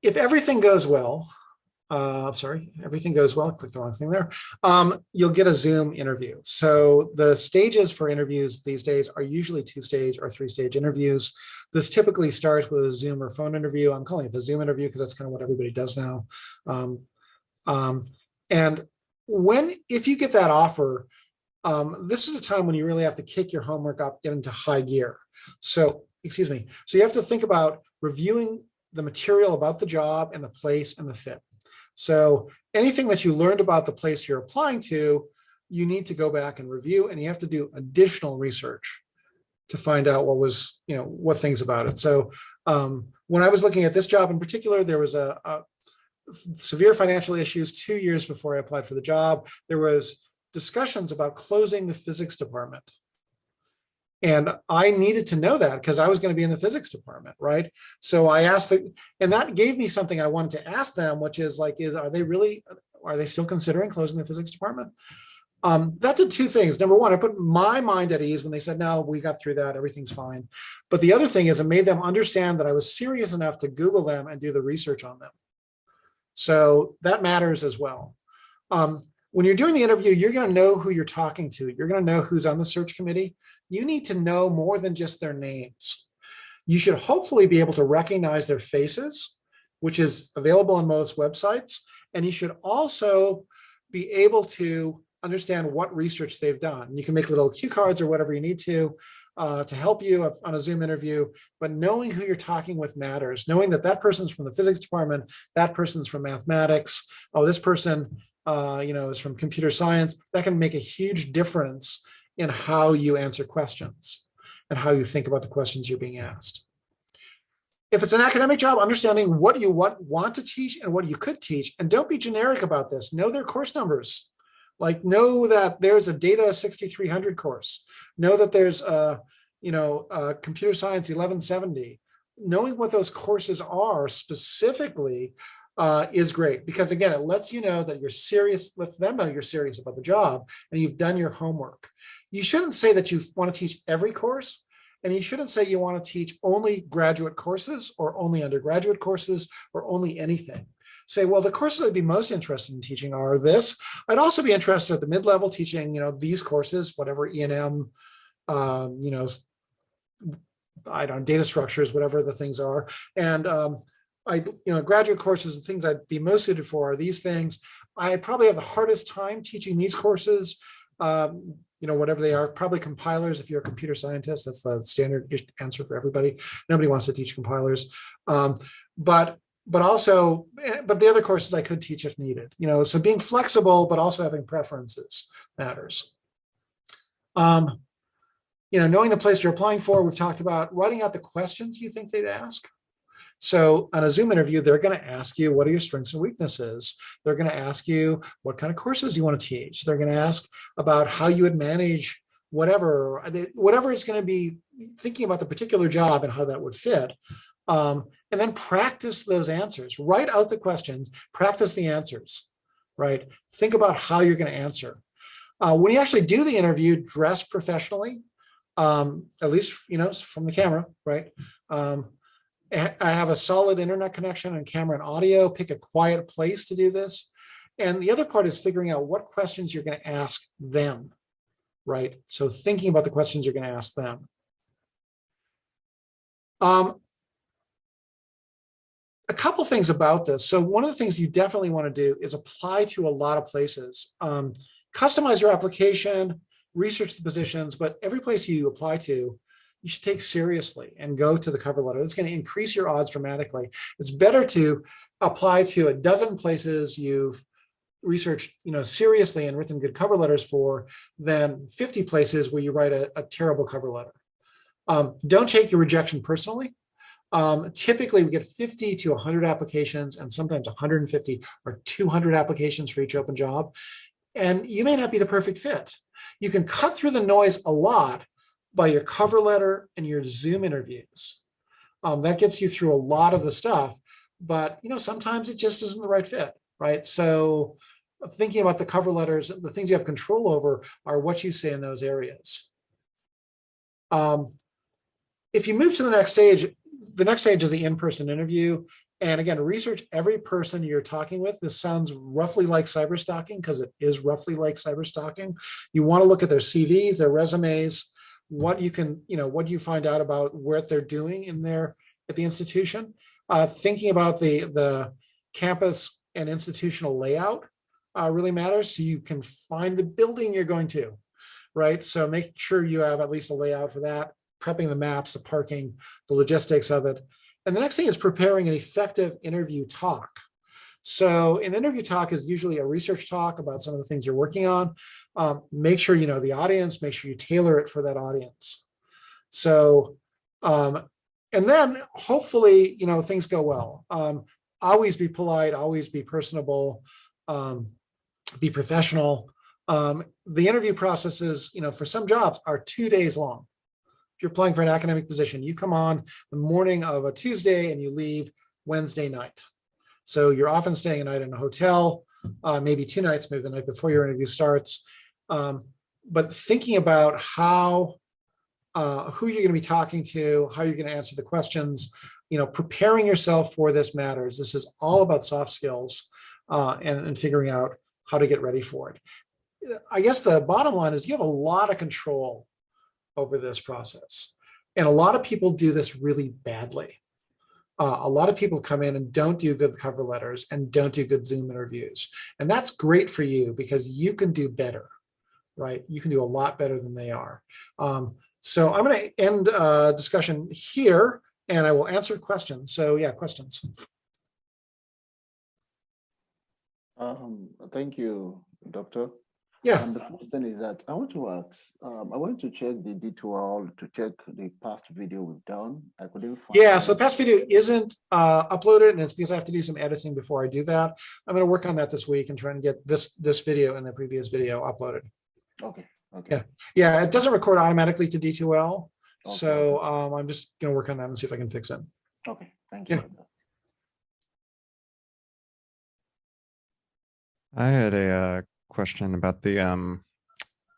If everything goes well, everything goes well, click the wrong thing there, you'll get a Zoom interview. So the stages for interviews these days are usually 2-stage or 3-stage interviews. This typically starts with a Zoom or phone interview. I'm calling it the Zoom interview because that's kind of what everybody does now. And if you get that offer, this is a time when you really have to kick your homework up into high gear. So you have to think about reviewing the material about the job and the place and the fit. So anything that you learned about the place you're applying to, you need to go back and review, and you have to do additional research to find out what things about it. So when I was looking at this job in particular, there was a severe financial issues 2 years before I applied for the job. There was discussions about closing the physics department. And I needed to know that because I was going to be in the physics department, right? So I asked, and that gave me something I wanted to ask them, which is are they still considering closing the physics department? That did 2 things. Number one, I put my mind at ease when they said, no, we got through that, everything's fine. But the other thing is it made them understand that I was serious enough to Google them and do the research on them. So that matters as well. when you're doing the interview, you're going to know who you're talking to. You're going to know who's on the search committee. You need to know more than just their names. You should hopefully be able to recognize their faces, which is available on most websites. And you should also be able to understand what research they've done. You can make little cue cards or whatever you need to help you on a Zoom interview, but knowing who you're talking with matters. Knowing that that person's from the physics department, that person's from mathematics, oh, this person is from computer science, that can make a huge difference in how you answer questions and how you think about the questions you're being asked. If it's an academic job, understanding what you want to teach and what you could teach, and don't be generic about this. Know their course numbers. Like, know that there's a data 6300 course. Know that there's a computer science 1170. Knowing what those courses are specifically is great, because again, it lets you know that you're serious, lets them know you're serious about the job and you've done your homework. You shouldn't say that you want to teach every course, and you shouldn't say you want to teach only graduate courses or only undergraduate courses or only anything. Say, well, the courses I'd be most interested in teaching are this. I'd also be interested at the mid-level teaching, these courses, whatever E&M, I don't know, data structures, whatever the things are. And graduate courses, the things I'd be most suited for are these things. I probably have the hardest time teaching these courses, whatever they are, probably compilers. If you're a computer scientist, that's the standard answer for everybody. Nobody wants to teach compilers. But the other courses I could teach if needed, so being flexible, but also having preferences matters. Knowing the place you're applying for, we've talked about writing out the questions you think they'd ask. So on a Zoom interview, they're going to ask you, what are your strengths and weaknesses? They're going to ask you what kind of courses you want to teach. They're going to ask about how you would manage whatever it's going to be, thinking about the particular job and how that would fit. And then practice those answers. Write out the questions, practice the answers, right? Think about how you're going to answer. When you actually do the interview, dress professionally, at least, from the camera, right? I have a solid internet connection and camera and audio. Pick a quiet place to do this. And the other part is figuring out what questions you're going to ask them, right? So thinking about the questions you're going to ask them. A couple things about this. So one of the things you definitely want to do is apply to a lot of places. Customize your application, research the positions, but every place you apply to, you should take seriously and go to the cover letter. That's going to increase your odds dramatically. It's better to apply to a dozen places you've researched, seriously and written good cover letters for than 50 places where you write a terrible cover letter. Don't take your rejection personally. Typically, we get 50 to 100 applications, and sometimes 150 or 200 applications for each open job. And you may not be the perfect fit. You can cut through the noise a lot by your cover letter and your Zoom interviews. That gets you through a lot of the stuff, but sometimes it just isn't the right fit, right? So thinking about the cover letters, the things you have control over are what you say in those areas. If you move to the next stage is the in-person interview. And again, research every person you're talking with. This sounds roughly like cyber stalking because it is roughly like cyber stalking. You want to look at their CVs, their resumes, what you find out about what they're doing at the institution. Thinking about the campus and institutional layout really matters, so you can find the building you're going to, right? So make sure you have at least a layout for that, prepping the maps, the parking, the logistics of it. And the next thing is preparing an effective interview talk. So an interview talk is usually a research talk about some of the things you're working on. Make sure you know the audience, make sure you tailor it for that audience. So, and then hopefully, things go well. Always be polite, always be personable, be professional. The interview processes, for some jobs are 2 days long. If you're applying for an academic position, you come on the morning of a Tuesday and you leave Wednesday night. So you're often staying a night in a hotel, maybe 2 nights, maybe the night before your interview starts. But thinking about who you're going to be talking to, how you're going to answer the questions, preparing yourself for this matters. This is all about soft skills and figuring out how to get ready for it. I guess the bottom line is you have a lot of control over this process. And a lot of people do this really badly. A lot of people come in and don't do good cover letters and don't do good Zoom interviews. And that's great for you because you can do better, right? You can do a lot better than they are. So I'm going to end discussion here and I will answer questions. So yeah, questions. Thank you, Doctor. Yeah. And the first thing is that I want to ask, I wanted to check the D2L to check the past video we've done. I couldn't find Yeah, so the past video isn't uploaded, and it's because I have to do some editing before I do that. I'm going to work on that this week and try and get this video and the previous video uploaded. Okay. Okay. Yeah, it doesn't record automatically to D2L. Okay. So Okay. I'm just going to work on that and see if I can fix it. Okay. Thank you. Yeah. I had a question about the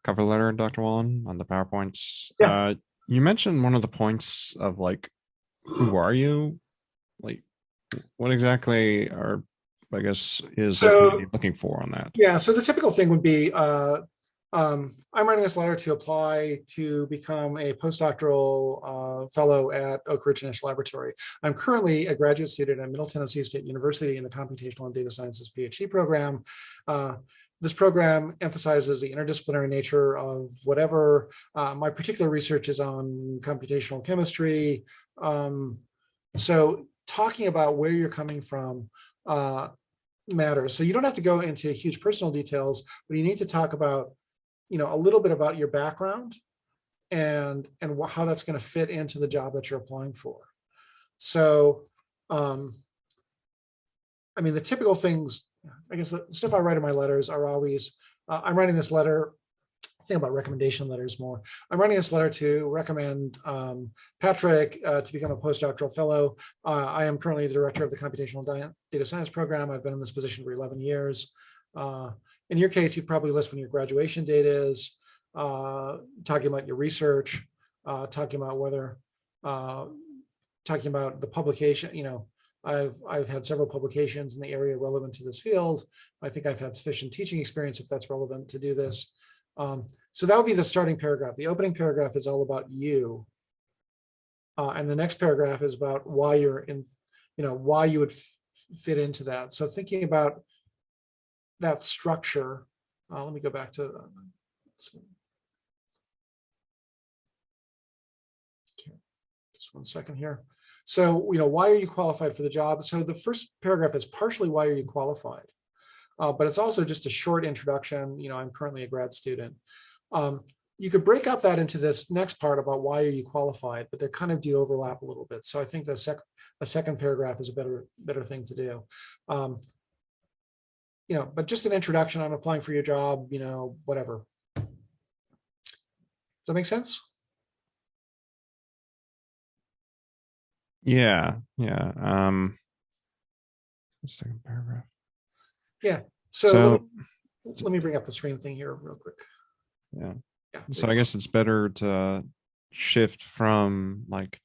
cover letter, Dr. Wallin, on the PowerPoints. Yeah. You mentioned one of the points of like, who are you? Like, what exactly are, I guess, is So, looking for on that? Yeah, so the typical thing would be, I'm writing this letter to apply to become a postdoctoral fellow at Oak Ridge National Laboratory. I'm currently a graduate student at Middle Tennessee State University in the Computational and Data Sciences PhD program. This program emphasizes the interdisciplinary nature of whatever. My particular research is on computational chemistry. So talking about where you're coming from matters. So you don't have to go into huge personal details, but you need to talk about, a little bit about your background and how that's going to fit into the job that you're applying for. So, I mean, the typical things, I guess the stuff I write in my letters are always, I'm writing this letter, think about recommendation letters more. I'm writing this letter to recommend Patrick to become a postdoctoral fellow. I am currently the director of the Computational Data Science program. I've been in this position for 11 years. In your case, you'd probably list when your graduation date is, talking about your research, talking about whether, talking about the publication, I've had several publications in the area relevant to this field. I think I've had sufficient teaching experience if that's relevant to do this. So that would be the starting paragraph. The opening paragraph is all about you. And the next paragraph is about why you're in, why you would fit into that. So thinking about that structure, let me go back to, just one second here. So, why are you qualified for the job? So the first paragraph is partially why are you qualified? But it's also just a short introduction. I'm currently a grad student. You could break up that into this next part about why are you qualified, but they kind of do overlap a little bit. So I think the second paragraph is a better thing to do. But just an introduction, I'm applying for your job, whatever. Does that make sense? Yeah. Second paragraph. Yeah. So let me bring up the screen thing here real quick. Yeah. So I guess it's better to shift from like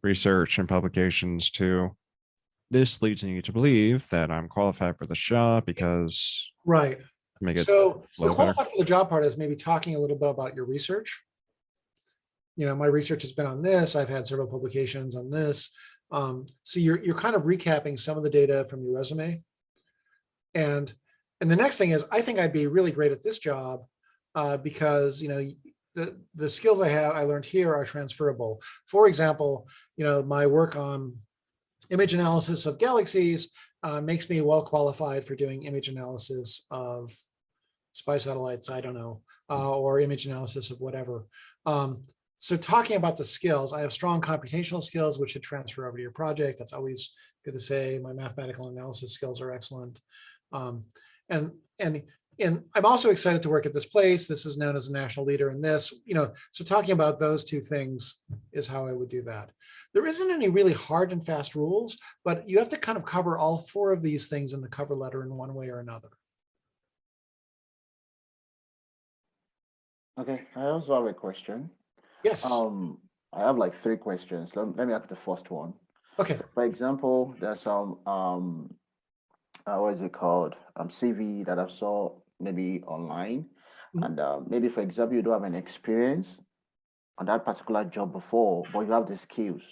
research and publications to this leads me to believe that I'm qualified for the job because right. So the qualified for the job part is maybe talking a little bit about your research. My research has been on this. I've had several publications on this. So you're kind of recapping some of the data from your resume. And the next thing is, I think I'd be really great at this job because the skills I learned here are transferable. For example, my work on image analysis of galaxies makes me well qualified for doing image analysis of spy satellites, I don't know, or image analysis of whatever. So talking about the skills, I have strong computational skills, which should transfer over to your project. That's always good to say. My mathematical analysis skills are excellent. And I'm also excited to work at this place. This is known as a national leader in this, so talking about those two things is how I would do that. There isn't any really hard and fast rules, but you have to kind of cover all four of these things in the cover letter in one way or another. Okay, I also have a question. Yes. I have like 3 questions. Let me ask the first one. Okay. For example, there's some what is it called? CV that I saw maybe online, Mhm. and maybe for example you don't have an experience on that particular job before, but you have the skills.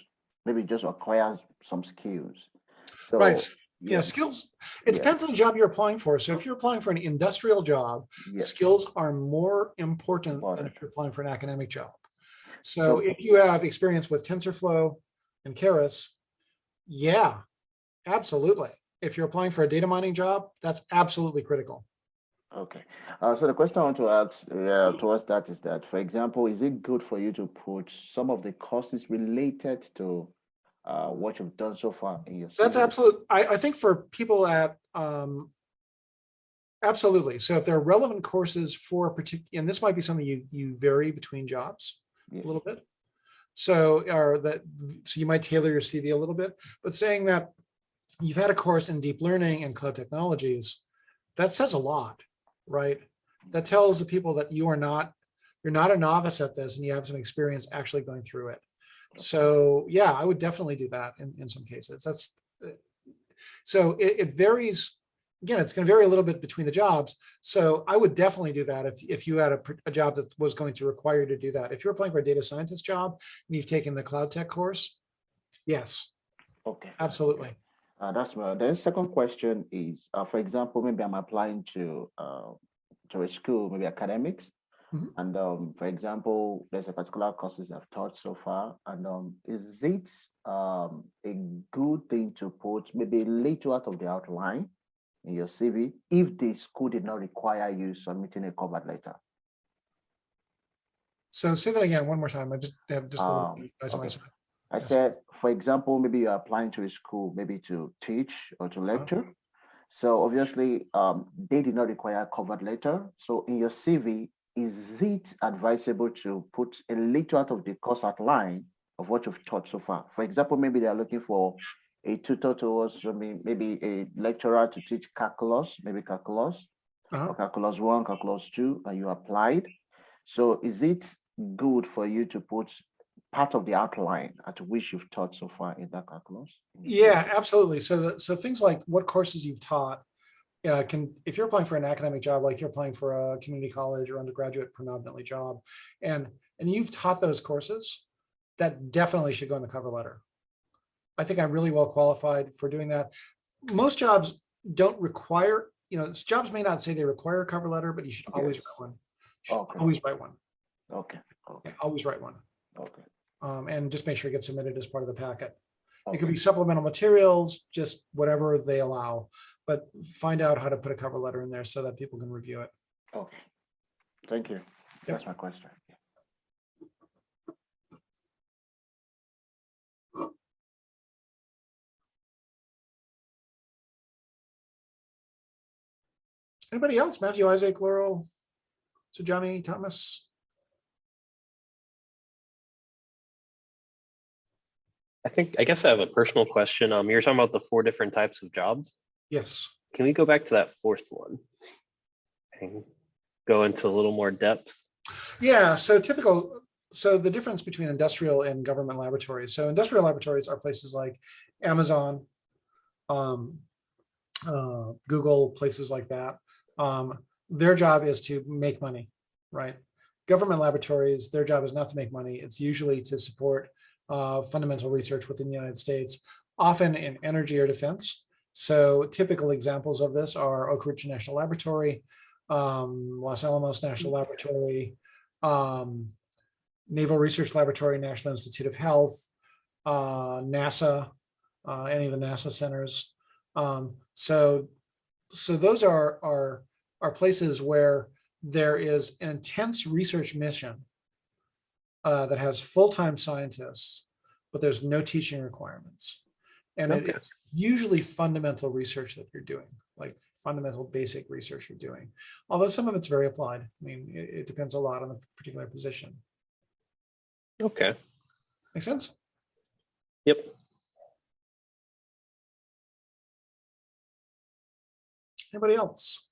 Maybe just acquire some skills. Right. So Yeah, yeah, skills. It yeah, depends on the job you're applying for. So if you're applying for an industrial job, yes, skills are more important than important. if you're applying for an academic job. So So if you have experience with TensorFlow and Keras, yeah, absolutely. If you're applying for a data mining job, that's absolutely critical. okay. So the question I want to ask towards that is that, for example, is it good for you to put some of the courses related to what you've done so far in your That's CV? absolute. I think for people at absolutely. So if there are relevant courses for a particular, and this might be something you vary between jobs Yes. a little bit. So so you might tailor your CV a little bit, but saying that you've had a course in deep learning and cloud technologies, that says a lot, right? That tells the people that you're not a novice at this and you have some experience actually going through it. So yeah, I would definitely do that in some cases. That's so it varies. Again, it's going to vary a little bit between the jobs. So I would definitely do that if you had a job that was going to require you to do that. If you're applying for a data scientist job and you've taken the cloud tech course, yes, Okay. absolutely. That's well. The second question is, for example, maybe I'm applying to a school, maybe academics, Mhm. and for example, there's a particular courses I've taught so far, and is it a good thing to put maybe a little out of the outline in your CV if the school did not require you submitting a cover letter? So say that again one more time. I just have just a little bit on my Okay. side. I Yes. said, for example, maybe you're applying to a school, maybe to teach or to lecture. So obviously, they did not require a cover letter. So in your CV, is it advisable to put a little out of the course outline of what you've taught so far? For example, maybe they are looking for a tutor towards, I mean, maybe a lecturer to teach calculus, maybe calculus, Uh-huh. or calculus 1, calculus 2, and you applied. So is it good for you to put part of the outline at which you've taught so far in that calculus? Yeah, absolutely. So things like what courses you've taught if you're applying for an academic job, like you're applying for a community college or undergraduate predominantly job, and you've taught those courses, that definitely should go in the cover letter. I think I'm really well qualified for doing that. Most jobs don't require, jobs may not say they require a cover letter, but you should always Yes. write one. You should Okay. always write one. Okay. Yeah, Okay. always write one. Okay. And just make sure it gets submitted as part of the packet. It could Okay. be supplemental materials, just whatever they allow, but find out how to put a cover letter in there so that people can review it. Okay. Thank you. That's my question. Anybody else? Matthew, Isaac, Laurel, so Johnny, Thomas? I guess I have a personal question. You're talking about the 4 different types of jobs. Yes. Can we go back to that 4th one and go into a little more depth? Yeah. So the difference between industrial and government laboratories. So industrial laboratories are places like Amazon, Google, places like that. Their job is to make money, right? Government laboratories, their job is not to make money. It's usually to support fundamental research within the United States, often in energy or defense. So typical examples of this are Oak Ridge National Laboratory, Los Alamos National Laboratory, Naval Research Laboratory, National Institute of Health, NASA, any of the NASA centers. So those are places where there is an intense research mission that has full-time scientists, but there's no teaching requirements. And Okay. it's usually fundamental research that you're doing, like fundamental basic research you're doing. Although some of it's very applied. I mean, it depends a lot on the particular position. Okay. Make sense? Yep. Anybody else?